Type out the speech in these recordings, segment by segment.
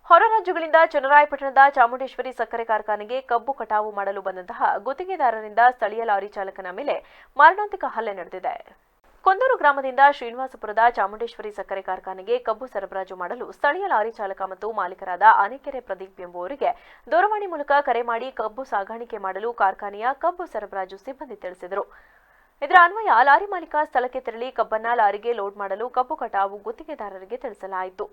ಹೊರ ರಾಜ್ಯಗಳಿಂದ ಚನ್ನರಾಯಪಟ್ಟಣದ ಚಾಮುಂಡೇಶ್ವರಿ ಸಕ್ಕರೆ ಕಾರ್ಖಾನೆಗೆ ಕಬ್ಬು ಕಟಾವು ಮಾಡಲು ಬಂದಂತಹ ಗುತ್ತಿಗೆದಾರರಿಂದ ಸ್ಥಳೀಯ ಲಾರಿ ಚಾಲಕನ ಮೇಲೆ ಮಾರಣಾಂತಿಕ ಹಲ್ಲೆ ನಡೆದಿದೆ. ಕೊಂದೂರು ಗ್ರಾಮದಿಂದ ಶ್ರೀನಿವಾಸಪುರದ ಚಾಮುಂಡೇಶ್ವರಿ ಸಕ್ಕರೆ ಕಾರ್ಖಾನೆಗೆ ಕಬ್ಬು ಸರಬರಾಜು ಮಾಡಲು ಸ್ಥಳೀಯ ಲಾರಿ ಚಾಲಕ ಮತ್ತು ಮಾಲೀಕರಾದ ಆನೆಕೆರೆ ಪ್ರದೀಪ್ ಎಂಬುವರಿಗೆ ದೂರವಾಣಿ ಮೂಲಕ ಕರೆ ಮಾಡಿ ಕಬ್ಬು ಸಾಗಾಣಿಕೆ ಮಾಡಲು ಕಾರ್ಖಾನೆಯ ಕಬ್ಬು ಸರಬರಾಜು ಸಿಬ್ಬಂದಿ ತಿಳಿಸಿದರು. ಇದರ ಅನ್ವಯ ಲಾರಿ ಮಾಲೀಕ ಸ್ಥಳಕ್ಕೆ ತೆರಳಿ ಕಬ್ಬನ್ನ ಲಾರಿಗೆ ಲೋಡ್ ಮಾಡಲು ಕಬ್ಬು ಕಟಾವು ಗುತ್ತಿಗೆದಾರರಿಗೆ ತಿಳಿಸಲಾಯಿತು.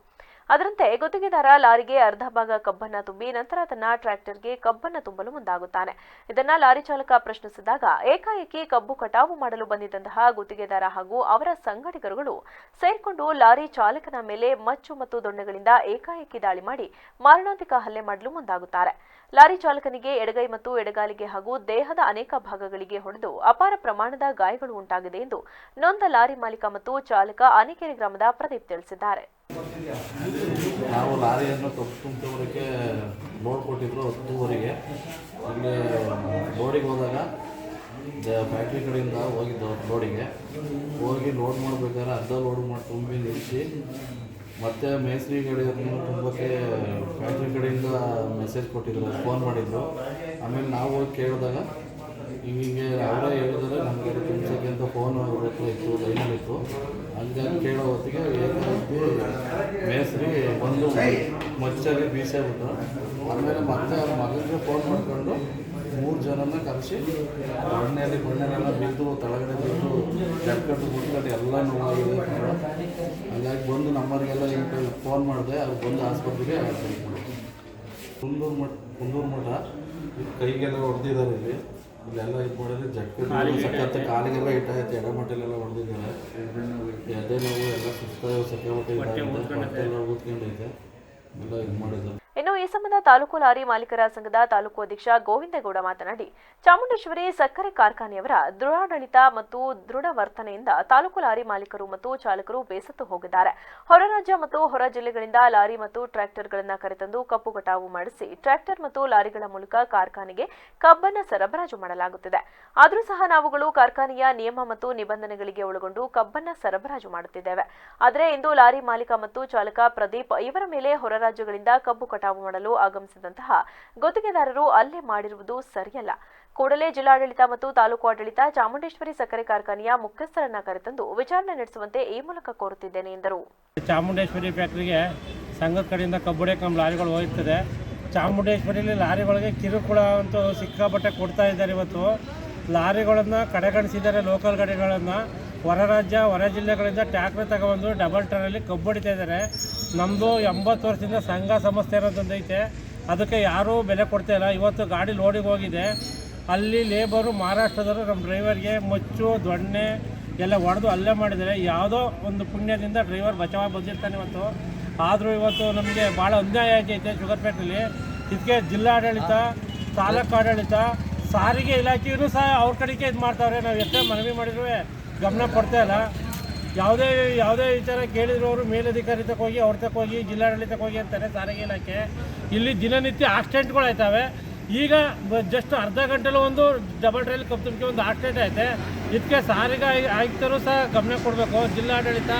ಅದರಂತೆ ಗುತ್ತಿಗೆದಾರ ಲಾರಿಗೆ ಅರ್ಧ ಭಾಗ ಕಬ್ಬನ್ನ ತುಂಬಿ ನಂತರ ತನ್ನ ಟ್ರ್ಯಾಕ್ಟರ್ಗೆ ಕಬ್ಬನ್ನ ತುಂಬಲು ಮುಂದಾಗುತ್ತಾನೆ. ಇದನ್ನ ಲಾರಿ ಚಾಲಕ ಪ್ರಶ್ನಿಸಿದಾಗ ಏಕಾಏಕಿ ಕಬ್ಬು ಕಟಾವು ಮಾಡಲು ಬಂದಿದ್ದಂತಹ ಗುತ್ತಿಗೆದಾರ ಹಾಗೂ ಅವರ ಸಂಗಡಿಗರುಗಳು ಸೇರ್ಕೊಂಡು ಲಾರಿ ಚಾಲಕನ ಮೇಲೆ ಮಚ್ಚು ಮತ್ತು ದೊಣ್ಣೆಗಳಿಂದ ಏಕಾಏಕಿ ದಾಳಿ ಮಾಡಿ ಮಾರಣಾಂತಿಕ ಹಲ್ಲೆ ಮಾಡಲು ಮುಂದಾಗುತ್ತಾರೆ. ಲಾರಿ ಚಾಲಕನಿಗೆ ಎಡಗೈ ಮತ್ತು ಎಡಗಾಲಿಗೆ ಹಾಗೂ ದೇಹದ ಅನೇಕ ಭಾಗಗಳಿಗೆ ಹೊಡೆದು ಅಪಾರ ಪ್ರಮಾಣದ ಗಾಯಗಳು ಉಂಟಾಗಿದೆ ಎಂದು ನೊಂದ ಲಾರಿ ಮಾಲೀಕ ಮತ್ತು ಚಾಲಕ ಆನೆಕೆರೆ ಗ್ರಾಮದ ಪ್ರದೀಪ್ ತಿಳಿಸಿದ್ದಾರೆ. ನಾವು ಲಾರಿಯನ್ನು ಕಬ್ಬು ತುಂಬಿಸೋರಿಗೆ ಲೋಡ್ ಕೊಟ್ಟಿದ್ರು 10:30ಗೆ. ಇಲ್ಲಿ ಲೋಡಿಗೆ ಹೋದಾಗ ಫ್ಯಾಕ್ಟ್ರಿ ಕಡೆಯಿಂದ ಹೋಗಿದ್ದು ಲೋಡಿಗೆ ಹೋಗಿ ಲೋಡ್ ಮಾಡಬೇಕಾದ್ರೆ ಅರ್ಧ ಲೋಡ್ ಮಾಡಿ ತುಂಬಿ ನಿಲ್ಲಿಸಿ ಮತ್ತು ಮೇಸ್ತ್ರಿ ಕಡೆಯನ್ನು ತುಂಬಕ್ಕೆ ಫ್ಯಾಕ್ಟ್ರಿ ಕಡೆಯಿಂದ ಮೆಸೇಜ್ ಕೊಟ್ಟಿದ್ರು, ಫೋನ್ ಮಾಡಿದ್ರು. ಆಮೇಲೆ ನಾವು ಹೋಗಿ ಕೇಳಿದಾಗ ಹಿಂಗೆ ಅವರೇ ಹೇಳಿದರೆ ನಮಗೆ ತುಂಬಿಸೋಕ್ಕೆ ಅಂತ ಫೋನ್ ಅವ್ರ ಹತ್ರ ಇತ್ತು, ಲೈನಲ್ಲಿತ್ತು. ಹಂಗಾಗಿ ಕೇಳೋ ಹೊತ್ತಿಗೆ ಮೇಸ್ತ್ರಿ ಒಂದು ಮಚ್ಚಲ್ಲಿ ಬೀಸಾಗ್ಬಿಟ್ರು. ಆಮೇಲೆ ಮತ್ತೆ ಅವ್ರ ಮಗನಿಗೆ ಫೋನ್ ಮಾಡ್ಕೊಂಡು 3 ಜನನ ಕರೆಸಿ ಬಣ್ಣೆಲ್ಲ ಬಿದ್ದು ತಳಗಡೆ ಬಿದ್ದು ಜಡ್ಕಟ್ಟು ಬಿಟ್ಕಟ್ಟು ಎಲ್ಲ ನೋವಾಗಿದೆ. ಹಂಗಾಗಿ ಬಂದು ನಮ್ಮರಿಗೆಲ್ಲ ಫೋನ್ ಮಾಡಿದೆ, ಅವ್ರು ಬಂದು ಆಸ್ಪತ್ರೆಗೆ ಕುಂದೂರು ಮಠ ಕೈಗೆಲ್ಲ ಹೊಡೆದಿದ್ದಾರೆ. ಇಲ್ಲೆಲ್ಲ ಇದು ಮಾಡಿದ್ರೆ ಜಡ್ಕಟ್ಟು ಸಕ್ಕತ್ತ ಕಾಲಿಗೆಲ್ಲ ಇಟ್ಟಾಯ್ತು, ಎಡಮಟ್ಟಲೆಲ್ಲ ಹೊಡೆದಿದ್ದಾರೆ. ಎದೆ ನೋವು ಎಲ್ಲ ಸಿಕ್ಕಾಪಟ್ಟೆ ಬಟ್ಟೆ ಎಲ್ಲ ಕೂತ್ಕೊಂಡೈತೆ, ಎಲ್ಲ ಇದು ಮಾಡಿದ್ದಾರೆ. ಇನ್ನು ಈ ಸಂಬಂಧ ತಾಲೂಕು ಲಾರಿ ಮಾಲೀಕರ ಸಂಘದ ತಾಲೂಕು ಅಧ್ಯಕ್ಷ ಗೋವಿಂದೇಗೌಡ ಮಾತನಾಡಿ, ಚಾಮುಂಡೇಶ್ವರಿ ಸಕ್ಕರೆ ಕಾರ್ಖಾನೆಯವರ ದೃಢಾಡಳಿತ ಮತ್ತು ದೃಢ ವರ್ತನೆಯಿಂದ ತಾಲೂಕು ಲಾರಿ ಮಾಲೀಕರು ಮತ್ತು ಚಾಲಕರು ಬೇಸತ್ತು ಹೋಗಿದ್ದಾರೆ. ಹೊರ ರಾಜ್ಯ ಮತ್ತು ಹೊರ ಜಿಲ್ಲೆಗಳಿಂದ ಲಾರಿ ಮತ್ತು ಟ್ರ್ಯಾಕ್ಟರ್ಗಳನ್ನು ಕರೆತಂದು ಕಬ್ಬು ಕಟಾವು ಮಾಡಿಸಿ ಟ್ರ್ಯಾಕ್ಟರ್ ಮತ್ತು ಲಾರಿಗಳ ಮೂಲಕ ಕಾರ್ಖಾನೆಗೆ ಕಬ್ಬನ್ನು ಸರಬರಾಜು ಮಾಡಲಾಗುತ್ತಿದೆ. ಆದರೂ ಸಹ ನಾವುಗಳು ಕಾರ್ಖಾನೆಯ ನಿಯಮ ಮತ್ತು ನಿಬಂಧನೆಗಳಿಗೆ ಒಳಗೊಂಡು ಕಬ್ಬನ್ನು ಸರಬರಾಜು ಮಾಡುತ್ತಿದ್ದೇವೆ. ಆದರೆ ಇಂದು ಲಾರಿ ಮಾಲೀಕ ಮತ್ತು ಚಾಲಕ ಪ್ರದೀಪ್ ಇವರ ಮೇಲೆ ಹೊರ ರಾಜ್ಯಗಳಿಂದ ಕಬ್ಬು ಕಟಾವು ಮಾಡಲು ಆಗಮಿಸಿದಂತಹ ಗುತ್ತಿಗೆದಾರರು ಹಲ್ಲೆ ಮಾಡಿರುವುದು ಸರಿಯಲ್ಲ. ಕೂಡಲೇ ಜಿಲ್ಲಾಡಳಿತ ಮತ್ತು ತಾಲೂಕು ಆಡಳಿತ ಚಾಮುಂಡೇಶ್ವರಿ ಸಕ್ಕರೆ ಕಾರ್ಖಾನೆಯ ಮುಖ್ಯಸ್ಥರನ್ನ ಕರೆತಂದು ವಿಚಾರಣೆ ನಡೆಸುವಂತೆ ಈ ಮೂಲಕ ಕೋರುತ್ತಿದ್ದೇನೆ ಎಂದರು. ಚಾಮುಂಡೇಶ್ವರಿ ಫ್ಯಾಕ್ಟರಿಗೆ ಸಂಘದ ಕಡೆಯಿಂದ ಕಬ್ಬು ನಮ್ಮ ಲಾರಿಗಳು ಹೋಗ್ತದೆ. ಚಾಮುಂಡೇಶ್ವರಿಯಲ್ಲಿ ಲಾರಿಗಳಿಗೆ ಕಿರುಕುಳ ಅಂತೂ ಸಿಕ್ಕಾಪಟ್ಟೆ ಕೊಡ್ತಾ ಇದ್ದಾರೆ. ಇವತ್ತು ಲಾರಿಗಳನ್ನು ಕಡೆಗಣಿಸಿದ್ದಾರೆ. ಲೋಕಲ್ ಗಾಡಿಗಳನ್ನು ಹೊರ ರಾಜ್ಯ ಹೊರ ಜಿಲ್ಲೆಗಳಿಂದ ಟ್ರ್ಯಾಕ್ಟರ್ ತಗೊಂಡು ಡಬಲ್ ಟರಲ್ಲಿ ಕಬ್ಬು ಹೊಡಿತಾ ಇದ್ದಾರೆ. ನಮ್ಮದು 80 ವರ್ಷದಿಂದ ಸಂಘ ಸಂಸ್ಥೆ ಅನ್ನೋದೊಂದೈತೆ, ಅದಕ್ಕೆ ಯಾರೂ ಬೆಲೆ ಕೊಡ್ತಾ ಇಲ್ಲ. ಇವತ್ತು ಗಾಡಿ ಲೋಡಿಗೆ ಹೋಗಿದೆ, ಅಲ್ಲಿ ಲೇಬರು ಮಹಾರಾಷ್ಟ್ರದವರು ನಮ್ಮ ಡ್ರೈವರ್ಗೆ ಮಚ್ಚು ದೊಣ್ಣೆ ಎಲ್ಲ ಹೊಡೆದು ಹಲ್ಲೆ ಮಾಡಿದ್ದಾರೆ. ಯಾವುದೋ ಒಂದು ಪುಣ್ಯದಿಂದ ಡ್ರೈವರ್ ಬಚಾವಾಗಿ ಬಂದಿರ್ತಾನೆ ಇವತ್ತು. ಆದರೂ ಇವತ್ತು ನಮಗೆ ಭಾಳ ಅನ್ಯಾಯ ಆಗೈತೆ ಶುಗರ್ ಫ್ಯಾಕ್ಟ್ರಿಲಿ. ಇದಕ್ಕೆ ಜಿಲ್ಲಾಡಳಿತ, ತಾಲೂಕು ಆಡಳಿತ, ಸಾರಿಗೆ ಇಲಾಖೆಯೂ ಸಹ ಅವ್ರ ಕಡೆಗೆ ಇದು ಮಾಡ್ತಾವ್ರೆ. ನಾವು ಎಷ್ಟೇ ಮನವಿ ಮಾಡಿದ್ರೂ ಗಮನ ಕೊಡ್ತಾ ಇಲ್ಲ. ಯಾವುದೇ ವಿಚಾರ ಕೇಳಿದ್ರು ಅವರು ಮೇಲಧಿಕಾರಿ ತಕ್ಕ ಹೋಗಿ ಅವ್ರ ತಕ್ಕ ಹೋಗಿ ಜಿಲ್ಲಾಡಳಿತಕ್ಕೆ ಹೋಗಿ ಅಂತಾರೆ ಸಾರಿಗೆ ಇಲಾಖೆ. ಇಲ್ಲಿ ದಿನನಿತ್ಯ ಆಕ್ಸಿಡೆಂಟ್ಗಳು ಆಯ್ತವೆ. ಈಗ ಜಸ್ಟ್ ಅರ್ಧ ಗಂಟೆಲಿ ಒಂದು ಡಬಲ್ ಟ್ರೈಲ್ ಕಬ್ಬು ತುಂಬಿಕೆ ಒಂದು ಆಕ್ಸಿಡೆಂಟ್ ಐತೆ. ಇದಕ್ಕೆ ಸಾರಿಗೆ ಆಯುಕ್ತರು ಸಹ ಗಮನ ಕೊಡಬೇಕು, ಜಿಲ್ಲಾಡಳಿತ